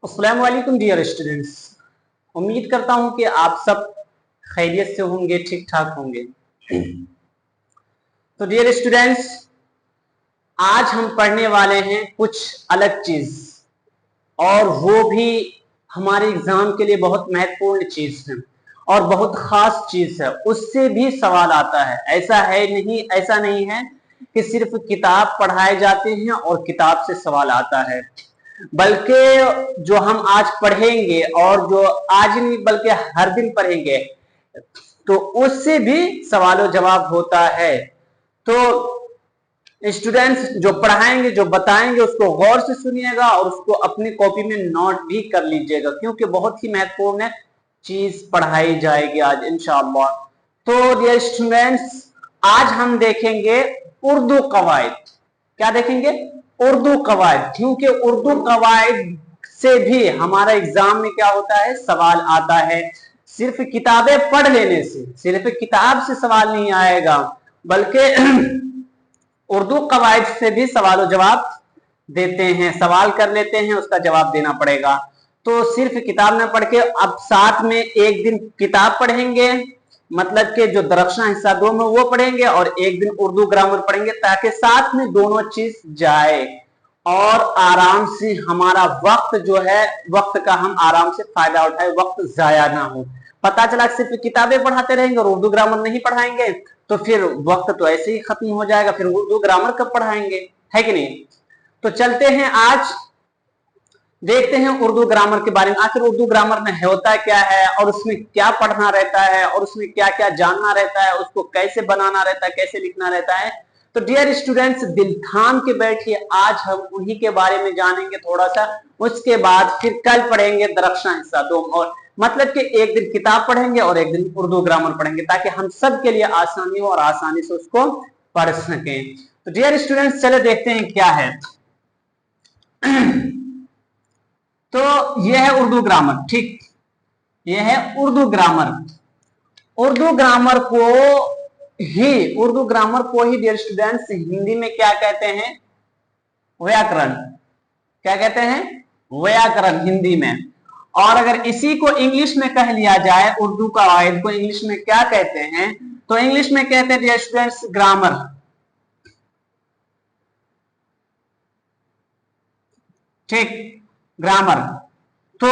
अस्सलाम वालेकुम dear students. उम्मीद करता हूं कि आप सब खैरियत से होंगे, ठीक ठाक होंगे। तो डियर स्टूडेंट्स, आज हम पढ़ने वाले हैं कुछ अलग चीज, और वो भी हमारे एग्जाम के लिए बहुत महत्वपूर्ण चीज है और बहुत खास चीज है। उससे भी सवाल आता है। ऐसा नहीं है कि सिर्फ किताब पढ़ाए जाते हैं और किताब से सवाल आता है, बल्कि जो हम आज पढ़ेंगे और जो आज नहीं बल्कि हर दिन पढ़ेंगे तो उससे भी सवालों जवाब होता है। तो स्टूडेंट्स जो पढ़ाएंगे, जो बताएंगे, उसको गौर से सुनिएगा और उसको अपनी कॉपी में नोट भी कर लीजिएगा, क्योंकि बहुत ही महत्वपूर्ण चीज पढ़ाई जाएगी आज इंशाअल्लाह। तो डियर स्टूडेंट्स, आज हम देखेंगे उर्दू कवायद। क्या देखेंगे? उर्दू कवायद, क्योंकि उर्दू कवायद से भी हमारा एग्जाम में क्या होता है, सवाल आता है। सिर्फ किताबें पढ़ लेने से, सिर्फ किताब से सवाल नहीं आएगा, बल्कि उर्दू कवायद से भी सवाल जवाब देते हैं, सवाल कर लेते हैं, उसका जवाब देना पड़ेगा। तो सिर्फ किताब न पढ़ के अब साथ में एक दिन किताब पढ़ेंगे, मतलब कि जो दरख्शां हिस्सा 2 में वो पढ़ेंगे, और एक दिन उर्दू ग्रामर पढ़ेंगे, ताकि साथ में दोनों चीज जाए और आराम से हमारा वक्त जो है, वक्त का हम आराम से फायदा उठाए, वक्त जाया ना हो। पता चला सिर्फ किताबें पढ़ाते रहेंगे और उर्दू ग्रामर नहीं पढ़ाएंगे तो फिर वक्त तो ऐसे ही खत्म हो जाएगा, फिर उर्दू ग्रामर कब पढ़ाएंगे, है कि नहीं। तो चलते हैं, आज देखते हैं उर्दू ग्रामर के बारे में। आखिर उर्दू ग्रामर में होता क्या है और उसमें क्या पढ़ना रहता है और उसमें क्या क्या जानना रहता है, उसको कैसे बनाना रहता है, कैसे लिखना रहता है। तो डियर स्टूडेंट्स, दिल थाम के बैठिए, आज हम उन्हीं के बारे में जानेंगे थोड़ा सा। उसके बाद फिर कल पढ़ेंगे दरख्शां हिस्सा 2, और मतलब कि एक दिन किताब पढ़ेंगे और एक दिन उर्दू ग्रामर पढ़ेंगे, ताकि हम सब के लिए आसानी हो और आसानी से उसको पढ़ सकें। तो डियर स्टूडेंट्स, चले देखते हैं क्या है। तो यह है उर्दू ग्रामर, ठीक, यह है उर्दू ग्रामर। उर्दू ग्रामर को ही डियर स्टूडेंट्स हिंदी में क्या कहते हैं? व्याकरण। क्या कहते हैं? व्याकरण हिंदी में। और अगर इसी को इंग्लिश में कह लिया जाए, उर्दू कवायद को इंग्लिश में क्या कहते हैं? तो इंग्लिश में कहते हैं डियर स्टूडेंट्स ग्रामर। ठीक, ग्रामर। तो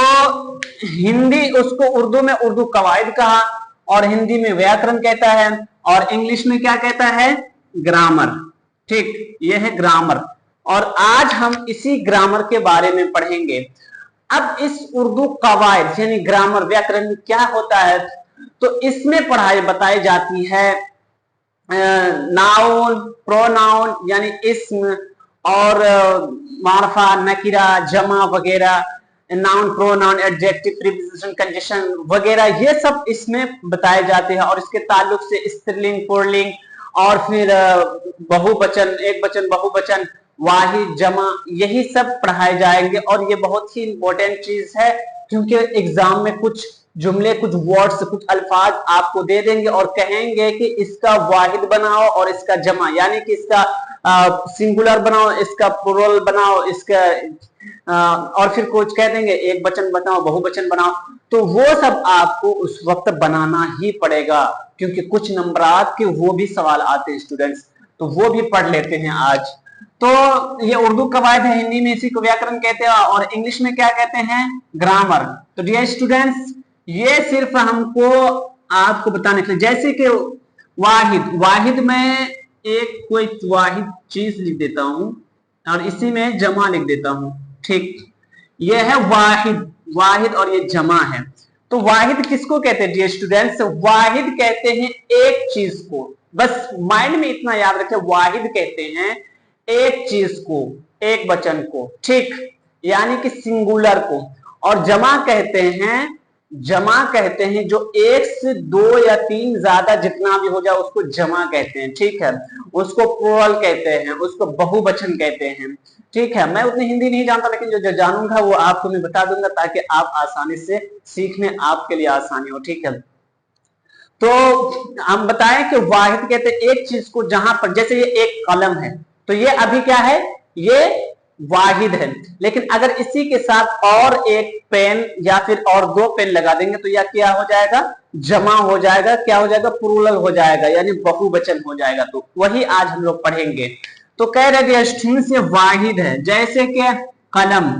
हिंदी उसको उर्दू में उर्दू कवायद कहा, और हिंदी में व्याकरण कहता है, और इंग्लिश में क्या कहता है? ग्रामर। ठीक, यह है ग्रामर, और आज हम इसी ग्रामर के बारे में पढ़ेंगे। अब इस उर्दू कवायद यानी ग्रामर, व्याकरण में क्या होता है? तो इसमें पढ़ाई बताई जाती है नाउन, प्रोनाउन यानी इस्म, और मारफा, नकीरा, जमा वगैरह, noun, pronoun, adjective, preposition, conjunction वगैरह, ये सब इसमें बताए जाते हैं। और इसके ताल्लुक से स्त्रीलिंग, पुल्लिंग, और फिर बहुवचन, एक वचन, बहुवचन, वाहिद, जमा, यही सब पढ़ाए जाएंगे। और ये बहुत ही इंपॉर्टेंट चीज है, क्योंकि एग्जाम में कुछ जुमले, कुछ वर्ड्स, कुछ अल्फाज आपको दे देंगे और कहेंगे कि इसका वाहिद बनाओ और इसका जमा, यानी कि इसका सिंगुलर बनाओ, इसका प्लुरल बनाओ, इसका और फिर कुछ कह देंगे एक वचन बनाओ, बहुवचन बनाओ। तो वो सब आपको उस वक्त बनाना ही पड़ेगा, क्योंकि कुछ नंबरात के वो भी सवाल आते हैं स्टूडेंट्स, तो वो भी पढ़ लेते हैं आज। तो ये उर्दू कवायद है, हिंदी में इसी को व्याकरण कहते हैं, और इंग्लिश में क्या कहते हैं? ग्रामर। तो डियर स्टूडेंट्स, ये सिर्फ हमको आपको बताने के लिए, जैसे कि वाहिद, वाहिद में एक कोई वाहिद चीज लिख देता हूं और इसी में जमा लिख देता हूं। ठीक, ये है वाहिद, वाहिद, और ये जमा है। तो वाहिद किसको कहते हैं डियर स्टूडेंट्स? वाहिद कहते हैं एक चीज को, बस माइंड में इतना याद रखें, वाहिद कहते हैं एक चीज को, एक वचन को, ठीक, यानी कि सिंगुलर को। और जमा कहते हैं जो एक से 2 या 3 ज्यादा जितना भी हो जाए उसको जमा कहते हैं, ठीक है। उसको प्लुरल कहते हैं, उसको बहुवचन कहते हैं, ठीक है। मैं उतनी हिंदी नहीं जानता, लेकिन जो जानूंगा वो आपको मैं बता दूंगा, ताकि आप आसानी से सीखने आपके लिए आसानी हो, ठीक है। तो हम बताएं कि वाहिद कहते हैं एक चीज को, जहां पर जैसे ये एक कलम है, तो ये अभी क्या है? ये वाहिद है। लेकिन अगर इसी के साथ और एक पेन या फिर और दो पेन लगा देंगे तो यह क्या हो जाएगा, जमा हो जाएगा, क्या हो जाएगा, प्लूरल हो जाएगा, यानी बहुवचन हो जाएगा। तो वही आज हम लोग पढ़ेंगे। तो कह रहे थे स्टूडेंट्स ये वाहिद है, जैसे कि कलम,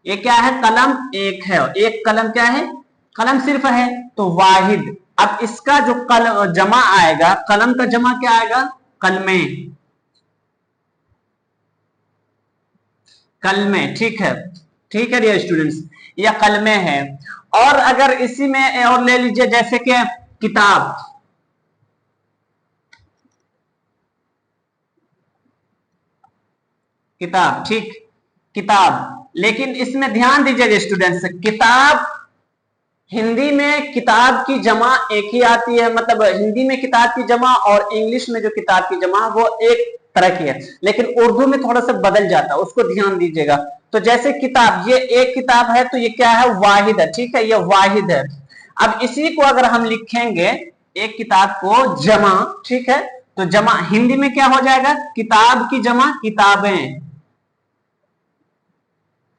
ये क्या है, कलम एक है, एक कलम क्या है, कलम सिर्फ है, तो वाहिद। अब इसका जो जमा आएगा, कलम का जमा क्या आएगा, कलमे, कलमे, ठीक है, ठीक है डियर स्टूडेंट्स, या कलमे है। और अगर इसी में और ले लीजिए जैसे कि किताब, किताब, ठीक, किताब। लेकिन इसमें ध्यान दीजिए स्टूडेंट्स, किताब हिंदी में किताब की जमा एक ही आती है, मतलब हिंदी में किताब की जमा और इंग्लिश में जो किताब की जमा वो एक तरह की है, लेकिन उर्दू में थोड़ा सा बदल जाता है, उसको ध्यान दीजिएगा। तो जैसे किताब, ये एक किताब है तो ये क्या है, वाहिद है, ठीक है, ये वाहिद है। अब इसी को अगर हम लिखेंगे एक किताब को जमा, ठीक है, तो जमा हिंदी में क्या हो जाएगा, किताब की जमा किताबें,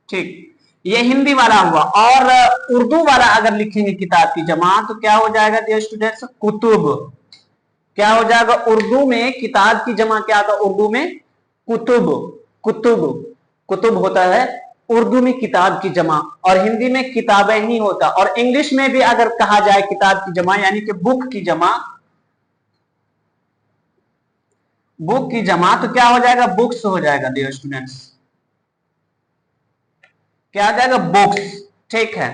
ठीक, ये हिंदी वाला हुआ। और उर्दू वाला अगर लिखेंगे किताब की जमा तो क्या हो जाएगा डियर स्टूडेंट्स, कुतुब, क्या हो जाएगा, उर्दू में किताब की जमा क्या होता है, उर्दू में कुतुब, कुतुब, कुतुब होता है उर्दू में किताब की जमा, और हिंदी में किताबें ही होता। और इंग्लिश में भी अगर कहा जाए किताब की जमा यानी कि बुक की जमा, बुक की जमा तो क्या हो जाएगा, बुक्स हो जाएगा डियर स्टूडेंट्स, क्या आ जाएगा, बुक्स, ठीक है।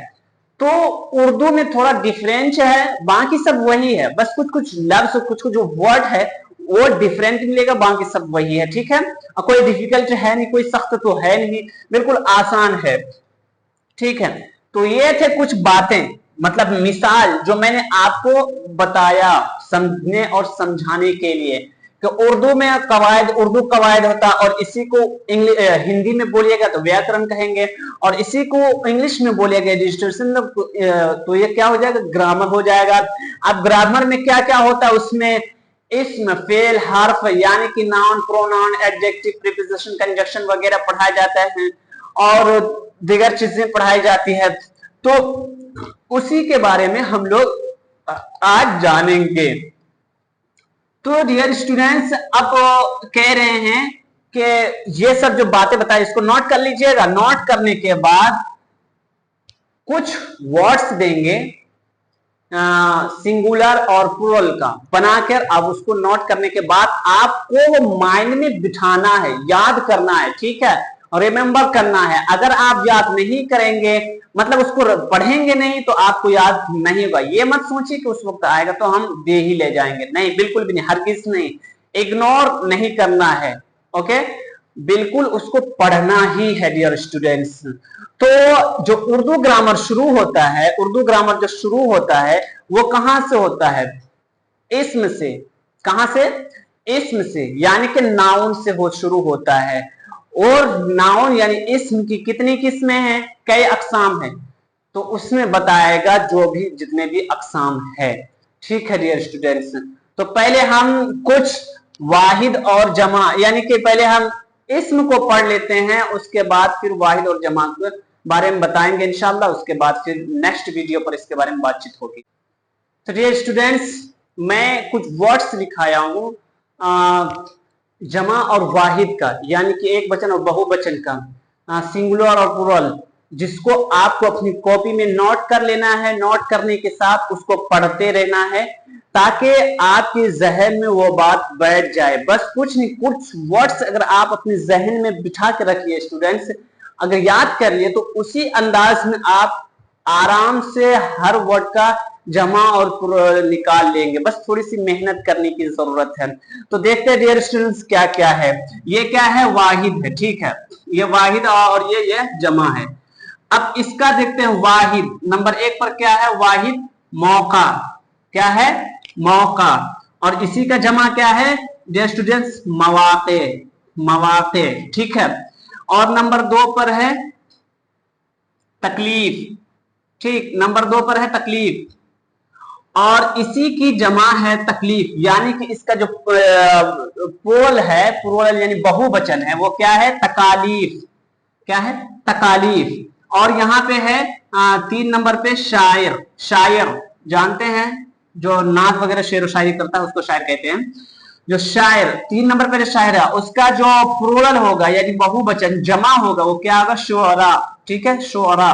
तो उर्दू में थोड़ा डिफरेंस है, बाकी सब वही है, बस कुछ कुछ लफ्ज, कुछ कुछ जो वर्ड है वो डिफरेंट मिलेगा, बाकी सब वही है, ठीक है। और कोई डिफिकल्ट है नहीं, कोई सख्त तो है नहीं, बिल्कुल आसान है, ठीक है। तो ये थे कुछ बातें, मतलब मिसाल जो मैंने आपको बताया समझने और समझाने के लिए कि उर्दू में कवायद, उर्दू कवायद होता है, और इसी को हिंदी में बोलिएगा तो व्याकरण कहेंगे, और इसी को इंग्लिश में बोलिएगा रजिस्ट्रेशन, तो ये क्या हो जाएगा, ग्रामर हो जाएगा। अब ग्रामर में क्या क्या होता है, उसमें इसम, फेल, हर्फ, यानी कि noun, pronoun, adjective, preposition, conjunction वगैरह पढ़ाया जाता है, और दिगर चीजें पढ़ाई जाती है। तो उसी के बारे में हम लोग आज जानेंगे। तो डियर स्टूडेंट्स, अब कह रहे हैं कि ये सब जो बातें बताई इसको नोट कर लीजिएगा। नोट करने के बाद कुछ वर्ड्स देंगे सिंगुलर और प्लूरल का बनाकर, अब उसको नोट करने के बाद आपको वो माइंड में बिठाना है, याद करना है, ठीक है, और रिमेंबर करना है। अगर आप याद नहीं करेंगे, मतलब उसको पढ़ेंगे नहीं, तो आपको याद नहीं होगा। ये मत सोचिए कि उस वक्त आएगा तो हम दे ही ले जाएंगे, नहीं, बिल्कुल भी नहीं, हरगिज नहीं, इग्नोर नहीं करना है, ओके, बिल्कुल उसको पढ़ना ही है डियर स्टूडेंट्स। तो जो उर्दू ग्रामर शुरू होता है, उर्दू ग्रामर जो शुरू होता है वो कहां से होता है, इस्म से, कहां से, इस्म से, यानी कि नाउन से हो शुरू होता है। और नाउन यानी इस्म की कितनी किस्में हैं, कई अकसाम हैं, तो उसमें बताएगा जो भी जितने भी अकसाम है, ठीक है डियर स्टूडेंट्स। तो पहले हम कुछ वाहिद और जमा, यानी कि पहले हम इस्म को पढ़ लेते हैं, उसके बाद फिर वाहिद और जमा के बारे में बताएंगे इंशाल्लाह, उसके बाद फिर नेक्स्ट वीडियो पर इसके बारे में बातचीत होगी। तो डियर स्टूडेंट्स, मैं कुछ वर्ड्स लिखाया हूं जमा और वाहिद का, यानी कि एक वचन और बहुवचन का, सिंगुलर और प्लूरल, जिसको आपको अपनी कॉपी में नोट कर लेना है। नोट करने के साथ उसको पढ़ते रहना है ताकि आपके जहन में वो बात बैठ जाए। बस कुछ नहीं, कुछ वर्ड्स अगर आप अपने जहन में बिठा के रखिए स्टूडेंट्स, अगर याद कर लिए तो उसी अंदाज में आप आराम से हर वर्ड का जमा और निकाल लेंगे। बस थोड़ी सी मेहनत करने की जरूरत है। तो देखते हैं डियर स्टूडेंट्स क्या क्या है। ये क्या है, वाहिद है, ठीक है, ये वाहिद और ये जमा है। अब इसका देखते हैं वाहिद, नंबर 1 पर क्या है, वाहिद, मौका, क्या है, मौका। और इसी का जमा क्या है डियर स्टूडेंट्स, मवाक़े, मवाक़े, ठीक है। और नंबर 2 पर है तकलीफ, ठीक, नंबर 2 पर है तकलीफ। और इसी की जमा है तकलीफ, यानी कि इसका जो पोल है, प्लूरल यानी बहुवचन है, वो क्या है? तकालीफ। क्या है? तकालीफ। और यहाँ पे है 3 नंबर पे शायर। शायर जानते हैं, जो नात वगैरह शेर व शायरी करता है उसको शायर कहते हैं। जो शायर 3 नंबर पे जो शायर है उसका जो प्लूरल होगा यानी बहुवचन जमा होगा वो क्या होगा? शुअरा। ठीक है, शुअरा।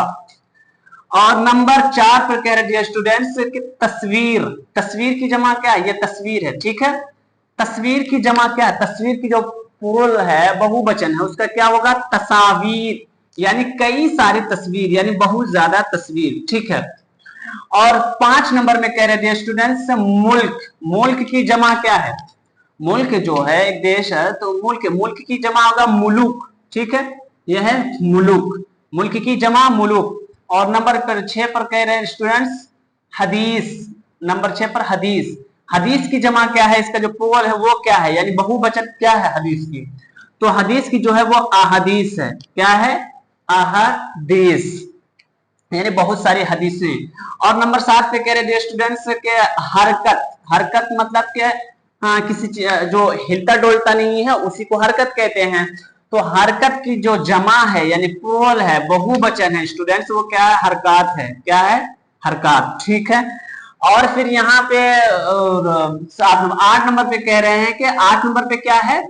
और नंबर 4 पर कह रहे डियर स्टूडेंट्स कि तस्वीर। तस्वीर की जमा क्या है? ये तस्वीर है। ठीक है, तस्वीर की जमा क्या है? तस्वीर की जो प्लूरल है, बहुवचन है, उसका क्या होगा? तस्वीर, यानी कई सारी तस्वीर, यानी बहुत ज्यादा तस्वीर। ठीक है। और 5 नंबर में कह रहे डियर स्टूडेंट्स मुल्क। मुल्क की जमा क्या है? मुल्क जो है एक देश है, तो मुल्क की जमा होगा मुलुक। ठीक है, यह है मुलुक, मुल्क की जमा मुलुक। और नंबर 6 पर कह रहे हैं स्टूडेंट्स हदीस। नंबर 6 पर हदीस। हदीस की जमा क्या है? इसका जो प्लूरल है वो क्या है, यानी बहुवचन क्या है हदीस की? तो हदीस की जो है वो अहदीस है। क्या है? अहदीस, यानी बहुत सारी हदीसें। और नंबर 7 पे कह रहे हैं स्टूडेंट्स के हरकत। हरकत मतलब क्या? किसी जो हिलता डोलता नहीं है उसी को हरकत कहते हैं। तो हरकत की जो जमा है यानी प्लूरल है, बहुवचन है स्टूडेंट्स, वो क्या है? हरकत है। क्या है? हरकत। ठीक है। और फिर यहाँ पे 8 नंबर पे कह रहे हैं कि 8 नंबर पे क्या है?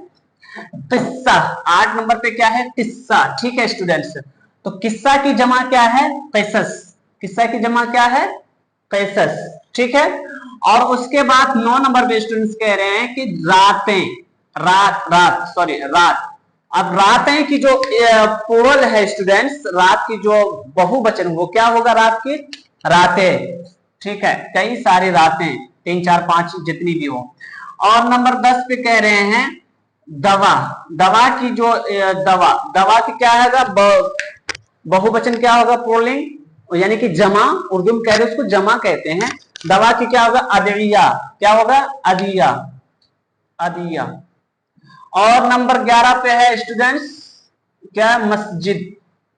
किस्सा। 8 नंबर पे क्या है? किस्सा। ठीक है स्टूडेंट्स, तो किस्सा की जमा क्या है? कैसस। किस्सा की जमा क्या है? कैसस। ठीक है। और उसके बाद 9 नंबर पे स्टूडेंट्स कह रहे हैं कि रातें। रात। अब रातें की जो प्लूरल है स्टूडेंट्स, रात की जो बहुवचन वो क्या होगा? रात की रातें। ठीक है, कई सारी रातें, 3 4 5 जितनी भी हो। और नंबर 10 पे कह रहे हैं दवा। दवा की जो दवा की क्या है? बहुवचन क्या होगा? पुल्लिंग, यानी कि जमा। उर्दू में कह रहे उसको जमा कहते हैं। दवा की क्या होगा? अदिया। क्या होगा? अदिया। अदिया। और नंबर 11 पे है स्टूडेंट्स क्या? मस्जिद।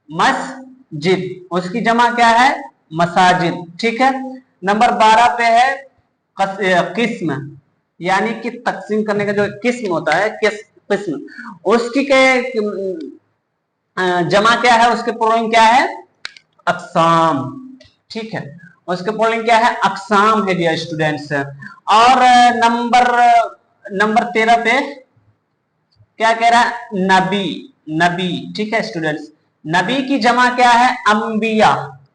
मस्जिद, उसकी जमा क्या है? मसाजिद। ठीक है। नंबर 12 पे है किस्म, यानी कि तकसीम करने का जो किस्म होता है, किस्म, उसकी के जमा क्या है? उसके प्लूरल क्या है? अक़साम। ठीक है, उसके प्लूरल क्या है? अक़साम है डियर स्टूडेंट्स। और नंबर 13 पे क्या कह रहा है? नबी। नबी। ठीक है स्टूडेंट्स, नबी की जमा क्या है? अंबिया।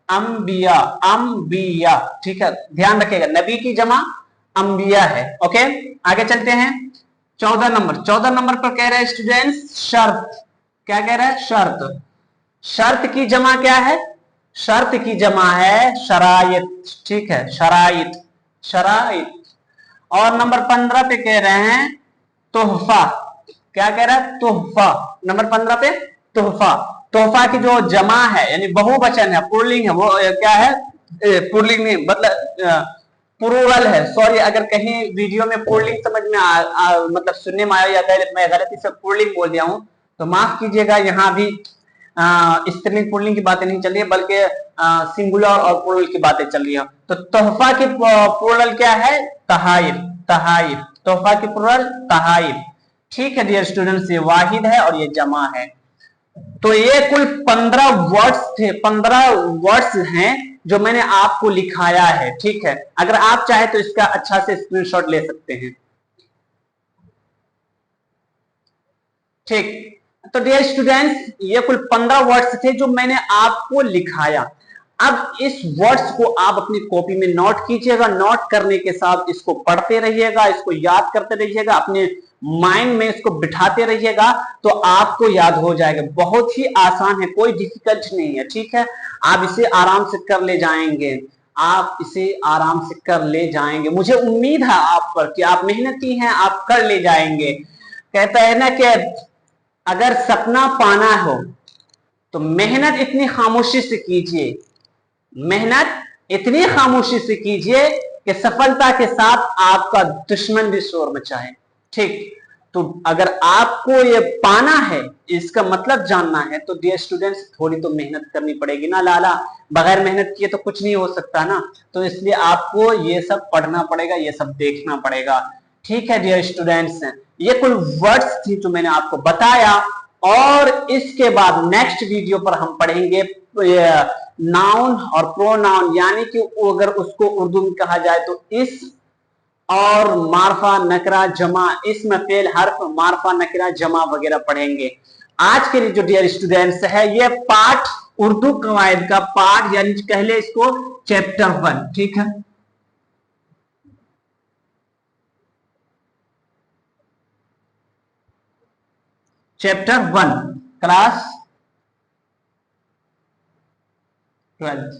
अंबिया। अंबिया। ठीक है, ध्यान रखिएगा, नबी की जमा अंबिया है। ओके, आगे चलते हैं। 14 नंबर पर कह रहे हैं स्टूडेंट्स शर्त। क्या कह रहा है? शर्त। शर्त की जमा क्या है? शर्त की जमा है शराइत। ठीक है, शराइत। शराइत। और नंबर 15 पे कह रहे हैं तोहफा। क्या कह रहा है? तोहफा। नंबर 15 पे तोहफा। तोहफा की जो जमा है यानी बहुवचन है, पुल्लिंग है, वो क्या है? पुल्लिंग नहीं, मतलब प्लूरल है। सॉरी, अगर कहीं वीडियो में पुल्लिंग समझ में मतलब सुनने में आया या मैं गलती से पुल्लिंग बोल दिया हूं तो माफ कीजिएगा। यहाँ भी स्त्रीलिंग पुल्लिंग की बातें नहीं चल रही है, बल्कि सिंगुलर और प्लूरल की बातें चल रही है। तो तोहफा की प्लूरल क्या है? तहाइफ। तहाइफ। तोहफा की प्लूरल तहाइफ। ठीक है डियर स्टूडेंट्स, ये वाहिद है और ये जमा है। तो ये कुल 15 वर्ड्स थे, 15 वर्ड्स हैं जो मैंने आपको लिखाया है। ठीक है, अगर आप चाहे तो इसका अच्छा से स्क्रीनशॉट ले सकते हैं। ठीक, तो डियर स्टूडेंट्स ये कुल 15 वर्ड्स थे जो मैंने आपको लिखाया। अब इस वर्ड्स को आप अपनी कॉपी में नोट कीजिएगा। नोट करने के साथ इसको पढ़ते रहिएगा, इसको याद करते रहिएगा, अपने माइंड में इसको बिठाते रहिएगा तो आपको याद हो जाएगा। बहुत ही आसान है, कोई डिफिकल्ट नहीं है। ठीक है, आप इसे आराम से कर ले जाएंगे। आप इसे आराम से कर ले जाएंगे, मुझे उम्मीद है आप पर कि आप मेहनती हैं, आप कर ले जाएंगे। कहता है ना कि अगर सपना पाना हो तो मेहनत इतनी खामोशी से कीजिए, मेहनत इतनी खामोशी से कीजिए कि सफलता के साथ आपका दुश्मन भी शोर मचाए। ठीक, तो अगर आपको ये पाना है, इसका मतलब जानना है, तो डियर स्टूडेंट्स थोड़ी तो मेहनत करनी पड़ेगी ना लाला, बगैर मेहनत किए तो कुछ नहीं हो सकता ना। तो इसलिए आपको ये सब पढ़ना पड़ेगा, ये सब देखना पड़ेगा। ठीक है डियर स्टूडेंट्स, ये कोई वर्ड्स थी जो मैंने आपको बताया, और इसके बाद नेक्स्ट वीडियो पर हम पढ़ेंगे नाउन और प्रोनाउन, यानी कि अगर उसको उर्दू में कहा जाए तो इस और मार्फा नकरा जमा, इसम फेल हर्फ मार्फा नकरा जमा वगैरह पढ़ेंगे। आज के लिए जो डियर स्टूडेंट्स है, ये पार्ट उर्दू कवायद का पार्ट, यानी कह ले इसको चैप्टर 1। ठीक है, चैप्टर 1, क्लास 12,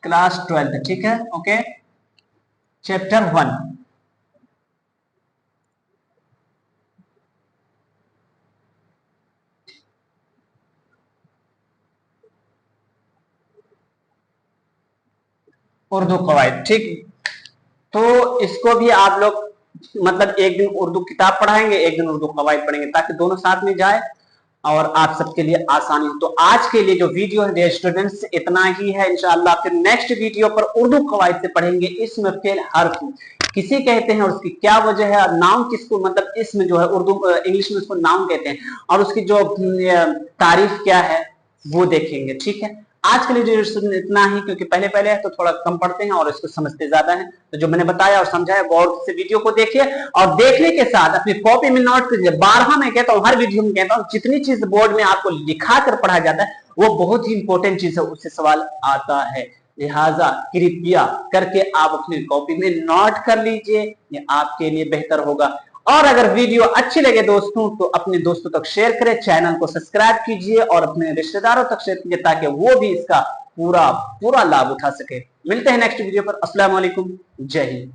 क्लास 12। ठीक है, ओके, चैप्टर 1। उर्दू कवायद। ठीक, तो इसको भी आप लोग मतलब एक दिन उर्दू किताब पढ़ाएंगे, एक दिन उर्दू कवायद पढ़ेंगे, ताकि दोनों साथ में जाए और आप सबके लिए आसानी हो। तो आज के लिए जो वीडियो है डियर स्टूडेंट्स इतना ही है। इंशाअल्लाह फिर नेक्स्ट वीडियो पर उर्दू कवायद से पढ़ेंगे इसम फेल हर्फ किसे कहते हैं और उसकी क्या वजह है, नाउन किसको मतलब इसमें जो है उर्दू इंग्लिश में उसको नाउन कहते हैं, और उसकी जो तारीफ क्या है वो देखेंगे। ठीक है, आज के लिए जो इतना ही, क्योंकि पहले पहले है तो थोड़ा कम पढ़ते हैं और इसको समझते ज्यादा है। तो जो मैंने बताया और समझाया गौर से वीडियो को देखिए, और देखने के साथ अपनी कॉपी में नोट कीजिए। बारहा मैं कहता हूँ, हर वीडियो में कहता हूँ, जितनी चीज बोर्ड में आपको लिखा कर पढ़ा जाता है वो बहुत ही इंपॉर्टेंट चीज है, उससे सवाल आता है। लिहाजा कृपया करके आप अपनी कॉपी में नोट कर लीजिए, ये आपके लिए बेहतर होगा। और अगर वीडियो अच्छी लगे दोस्तों तो अपने दोस्तों तक शेयर करें, चैनल को सब्सक्राइब कीजिए और अपने रिश्तेदारों तक शेयर कीजिए, ताकि वो भी इसका पूरा पूरा लाभ उठा सके। मिलते हैं नेक्स्ट वीडियो पर। अस्सलाम वालेकुम, जय हिंद।